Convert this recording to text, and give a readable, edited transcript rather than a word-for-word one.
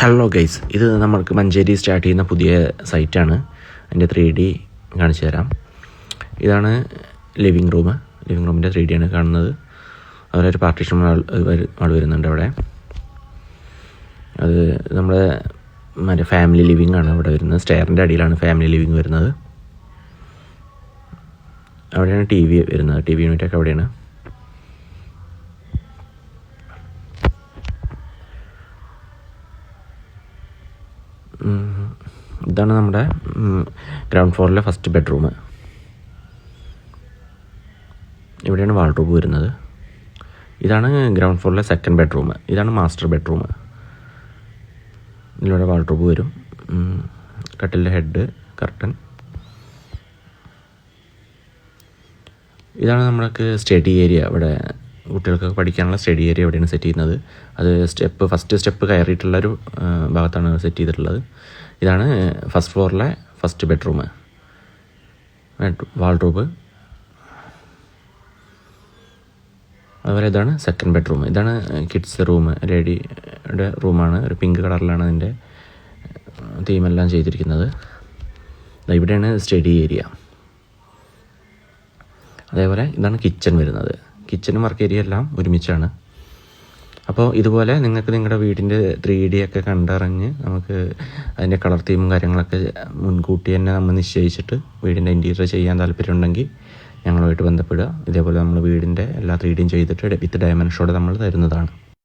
Hello guys, ഇത് നമ്മൾക്ക് Manjeri start ചെയ്യുന്ന പുതിയ സൈറ്റാണ്. അതിൻ്റെ 3D കാണിച്ചു തരാം. ഇതാണ് ലിവിങ് റൂമിൻ്റെ 3D ആണ് കാണുന്നത്. അതുപോലെ ഒരു പാർട്ടീഷൻ ആൾ വരുന്നുണ്ട് അവിടെ. അത് നമ്മുടെ മറ്റേ ഫാമിലി ലിവിങ് ആണ് ഇവിടെ വരുന്നത്. സ്റ്റെയറിൻ്റെ അടിയിലാണ് ഫാമിലി ലിവിങ് വരുന്നത്. അവിടെയാണ് TV വരുന്നത്. TV യൂണിറ്റൊക്കെ അവിടെയാണ്. ഇതാണ് നമ്മുടെ ഗ്രൗണ്ട് ഫ്ലോറിലെ ഫസ്റ്റ് ബെഡ്റൂം. ഇവിടെയാണ് വാൾഡ്രോബ് വരുന്നത്. ഇതാണ് ഗ്രൗണ്ട് ഫ്ലോറിലെ സെക്കൻഡ് ബെഡ്റൂം. ഇതാണ് മാസ്റ്റർ ബെഡ്റൂം. ഇതിലൂടെ വാൾഡ്രോബ് വരും. കട്ടിലിൻ്റെ ഹെഡ്, കർട്ടൻ. ഇതാണ് നമ്മൾക്ക് സ്റ്റഡി ഏരിയ. ഇവിടെ കുട്ടികൾക്ക് പഠിക്കാനുള്ള സ്റ്റഡി ഏരിയ എവിടെയാണ് സെറ്റ് ചെയ്യുന്നത്. അത് ഫസ്റ്റ് സ്റ്റെപ്പ് കയറിയിട്ടുള്ളൊരു ഭാഗത്താണ് സെറ്റ് ചെയ്തിട്ടുള്ളത്. ഇതാണ് ഫസ്റ്റ് ഫ്ലോറിലെ ഫസ്റ്റ് ബെഡ്റൂം. വാൾഡ്രോബ്. അതുപോലെ ഇതാണ് സെക്കൻഡ് ബെഡ്റൂം. ഇതാണ് കിഡ്സ് റൂം. ലേഡിയുടെ റൂമാണ്. ഒരു പിങ്ക് കളറിലാണ് അതിൻ്റെ തീമെല്ലാം ചെയ്തിരിക്കുന്നത്. ഇവിടെയാണ് സ്റ്റഡി ഏരിയ. അതേപോലെ ഇതാണ് കിച്ചൺ വരുന്നത്. കിച്ചണും വർക്ക് ഏരിയ എല്ലാം ഒരുമിച്ചാണ്. അപ്പോൾ ഇതുപോലെ നിങ്ങൾക്ക് നിങ്ങളുടെ വീടിൻ്റെ 3D ഒക്കെ കണ്ടറിഞ്ഞ് നമുക്ക് അതിൻ്റെ കളർ തീമും കാര്യങ്ങളൊക്കെ മുൻകൂട്ടി തന്നെ നമ്മൾ നിശ്ചയിച്ചിട്ട് വീടിൻ്റെ ഇൻറ്റീരിയർ ചെയ്യാൻ താല്പര്യമുണ്ടെങ്കിൽ ഞങ്ങളുമായിട്ട് ബന്ധപ്പെടുക. ഇതേപോലെ നമ്മൾ വീടിൻ്റെ എല്ലാ 3Dയും ചെയ്തിട്ട് വിത്ത് ഡയമെൻഷനോടെ നമ്മൾ തരുന്നതാണ്.